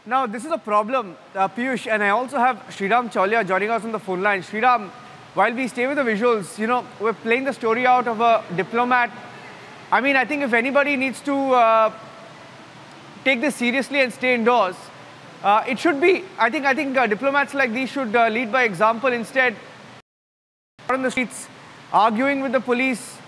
Now, this is a problem, Piyush, and I also have Sreeram Chaulia joining us on the phone line. Sreeram, while we stay with the visuals, we're playing the story out of a diplomat. I mean, I think if anybody needs to take this seriously and stay indoors, it should be. I think diplomats like these should lead by example. Instead, on the streets, arguing with the police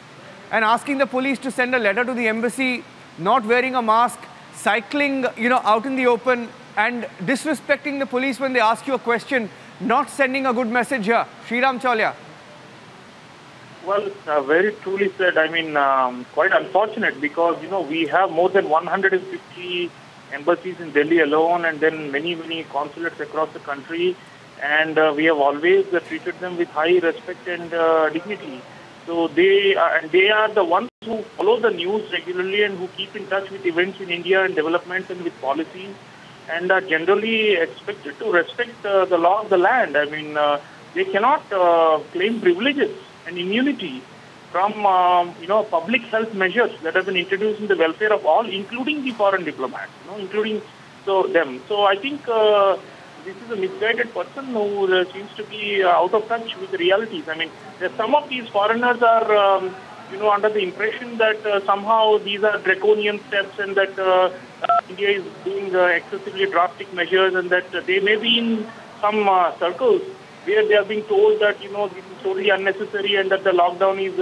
and asking the police to send a letter to the embassy, not wearing a mask, cycling, out in the open, and disrespecting the police when they ask you a question, not sending a good message here. Sreeram Chaulia. Well, very truly said. I mean, quite unfortunate because, we have more than 150 embassies in Delhi alone and then many, many consulates across the country. And we have always treated them with high respect and dignity. So they are the ones who follow the news regularly and who keep in touch with events in India and developments and with policies, and are generally expected to respect the law of the land. I mean, they cannot claim privileges and immunity from public health measures that have been introduced in the welfare of all, including the foreign diplomats, including them. So I think this is a misguided person who seems to be out of touch with the realities. I mean, some of these foreigners are, under the impression that somehow these are draconian steps and that India is doing excessively drastic measures, and that they may be in some circles where they are being told that, this is totally unnecessary and that the lockdown is,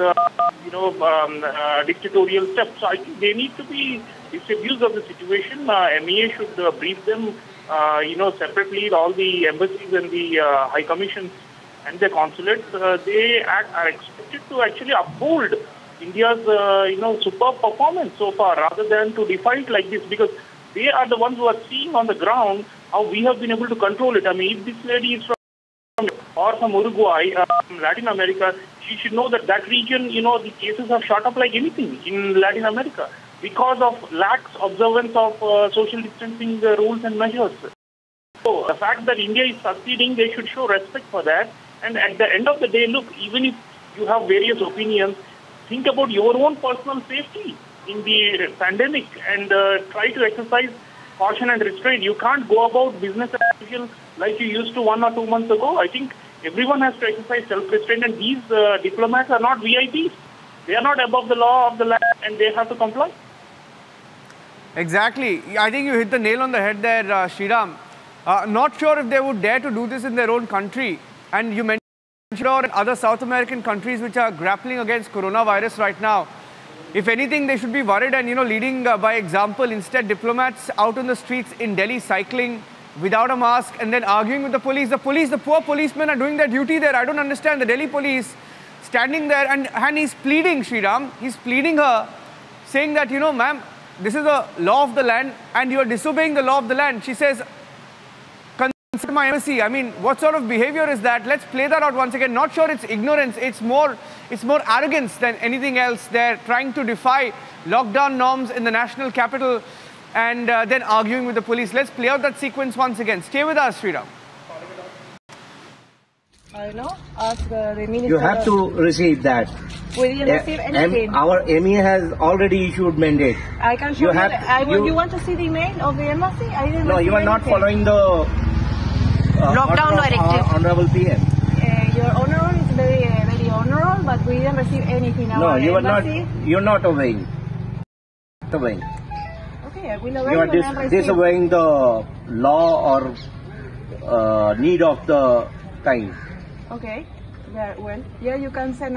dictatorial steps. So I think they need to be disabused of the situation. MEA should brief them separately, all the embassies and the high commissions and the consulates. They are expected to actually uphold India's, superb performance so far, rather than to defy it like this, because they are the ones who are seeing on the ground how we have been able to control it. I mean, if this lady is from Uruguay, Latin America, she should know that region, the cases have shot up like anything in Latin America because of lax observance of social distancing rules and measures. So the fact that India is succeeding, they should show respect for that. And at the end of the day, look, even if you have various opinions, think about your own personal safety in the pandemic and try to exercise caution and restraint. You can't go about business as usual like you used to 1 or 2 months ago. I think everyone has to exercise self-restraint, and these diplomats are not VIPs. They are not above the law of the land, and they have to comply. Exactly. I think you hit the nail on the head there, Sreeram. Not sure if they would dare to do this in their own country. And you mentioned other South American countries which are grappling against coronavirus right now. If anything, they should be worried and, leading by example. Instead, diplomats out on the streets in Delhi cycling without a mask and then arguing with the police. The poor policemen are doing their duty there. I don't understand. The Delhi police standing there and he's pleading, Sreeram. He's pleading her, saying that, ma'am, this is a law of the land and you are disobeying the law of the land. She says, consider my embassy. I mean, what sort of behavior is that? Let's play that out once again. Not sure it's ignorance. It's more arrogance than anything else. They're trying to defy lockdown norms in the national capital and then arguing with the police. Let's play out that sequence once again. Stay with us, Sreeram. Ask the minister. You have to receive that. We didn't receive anything. Our MEA has already issued mandate. I can show you. You want to see the email of the embassy? I didn't No, you are not following the lockdown directive. Honorable PM. Your honorable is very, very honorable, but we didn't receive anything. No, you are not. You are not obeying. Obeying. Okay, I will obey. You are disobeying the law or need of the time. Okay. Yeah, well, you can send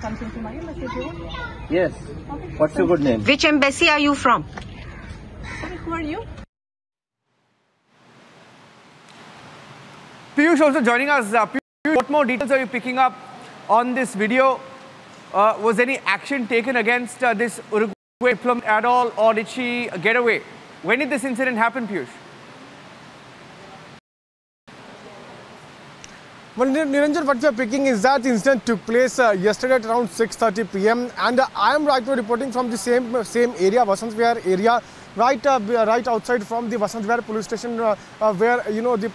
something to my embassy if you want. Yes. Okay. What's your good name? Which embassy are you from? Okay, who are you? Piyush also joining us. Piyush, what more details are you picking up on this video? Was any action taken against this Uruguay diplomat at all, or did she get away? When did this incident happen, Piyush? Well, Niranjan, what we are picking is that incident took place yesterday at around 6:30 p.m. and I am right now reporting from the same area, Vasant Vihar area, right outside from the Vasant Vihar police station, where the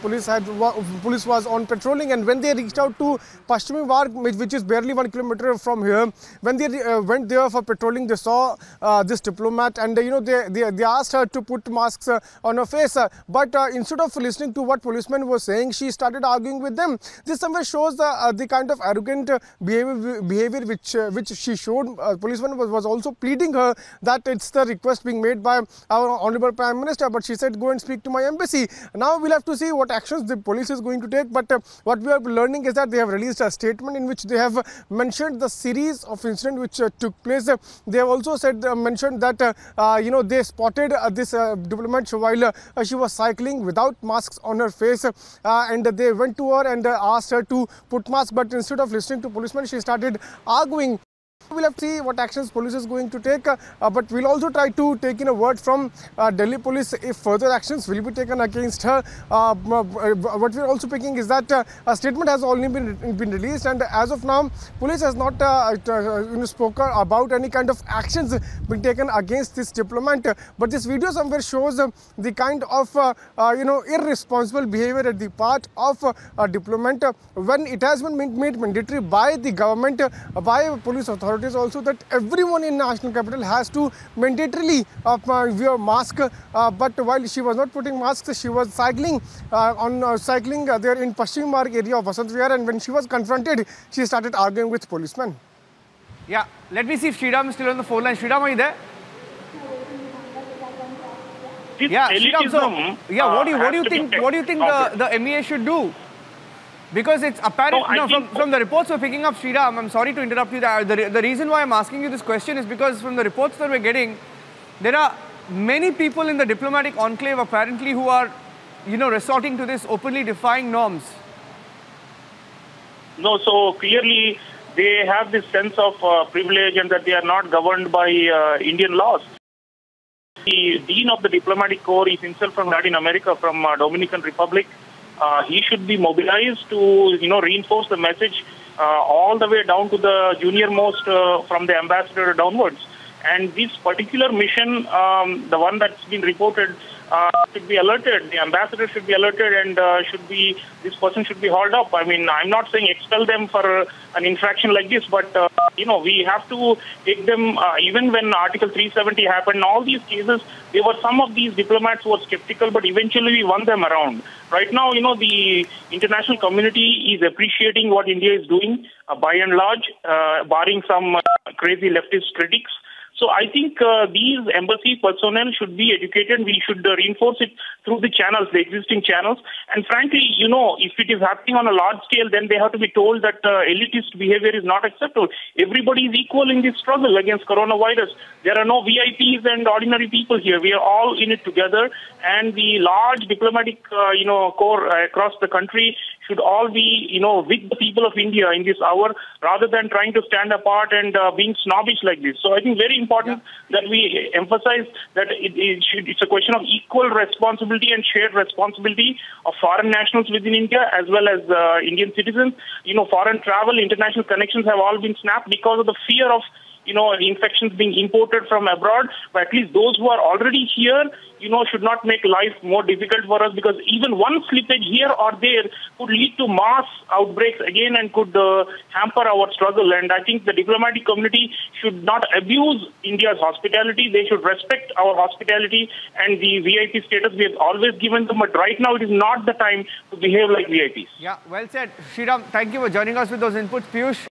police was on patrolling. And when they reached out to Pashchimi Marg, which is barely 1 kilometer from here, when they went there for patrolling, they saw this diplomat, and they asked her to put masks on her face. But instead of listening to what policemen were saying, she started arguing with them. This somewhere shows the kind of arrogant behavior which she showed. Policeman was also pleading her that it's the request being made by our Honorable Prime Minister, but she said, go and speak to my embassy. Now we'll have to see what actions the police is going to take. But what we are learning is that they have released a statement in which they have mentioned the series of incidents which took place. They have also mentioned that they spotted this diplomat while she was cycling without masks on her face, and they went to her and asked her to put masks, but instead of listening to policemen, she started arguing. We'll have to see what actions police is going to take, but we'll also try to take in a word from Delhi police if further actions will be taken against her. What we're also picking is that a statement has only been released, and as of now, police has not spoken about any kind of actions being taken against this diplomat. But this video somewhere shows the kind of irresponsible behavior at the part of a diplomat when it has been made mandatory by the government, by police authorities also, that everyone in national capital has to mandatorily wear mask. But while she was not putting masks, she was cycling there in Pashchimi Marg area of Vasant Vihar, and when she was confronted, she started arguing with policemen. Yeah, let me see if Sreeram is still on the phone line. Sreeram, are you there? Yeah, Sreeram, so, yeah, what do you think the MEA should do? Because it's apparent, from the reports we're picking up, Sreeram, I'm sorry to interrupt you. The reason why I'm asking you this question is because from the reports that we're getting, there are many people in the diplomatic enclave apparently who are, resorting to this, openly defying norms. No, so clearly they have this sense of privilege and that they are not governed by Indian laws. The Dean of the Diplomatic Corps is himself from Latin America, from Dominican Republic. He should be mobilized to, reinforce the message all the way down to the junior most from the ambassador downwards. And this particular mission, the one that's been reported, should be alerted. The ambassador should be alerted, and this person should be hauled up. I mean, I'm not saying expel them for an infraction like this, but we have to take them. Even when Article 370 happened, all these cases, there were some of these diplomats who were skeptical, but eventually we won them around. Right now, the international community is appreciating what India is doing, by and large, barring some crazy leftist critics. So I think these embassy personnel should be educated. We should reinforce it through the channels, the existing channels. And frankly, if it is happening on a large scale, then they have to be told that elitist behavior is not acceptable. Everybody is equal in this struggle against coronavirus. There are no VIPs and ordinary people here. We are all in it together. And the large diplomatic, corps across the country should all be, with the people of India in this hour, rather than trying to stand apart and being snobbish like this. So I think very important that we emphasize that it's a question of equal responsibility and shared responsibility of foreign nationals within India as well as Indian citizens. Foreign travel, international connections have all been snapped because of the fear of infections being imported from abroad. But at least those who are already here, should not make life more difficult for us, because even one slippage here or there could lead to mass outbreaks again and could hamper our struggle. And I think the diplomatic community should not abuse India's hospitality. They should respect our hospitality and the VIP status we have always given them. But right now, it is not the time to behave like VIPs. Yeah, well said. Sreeram, thank you for joining us with those inputs. Piyush,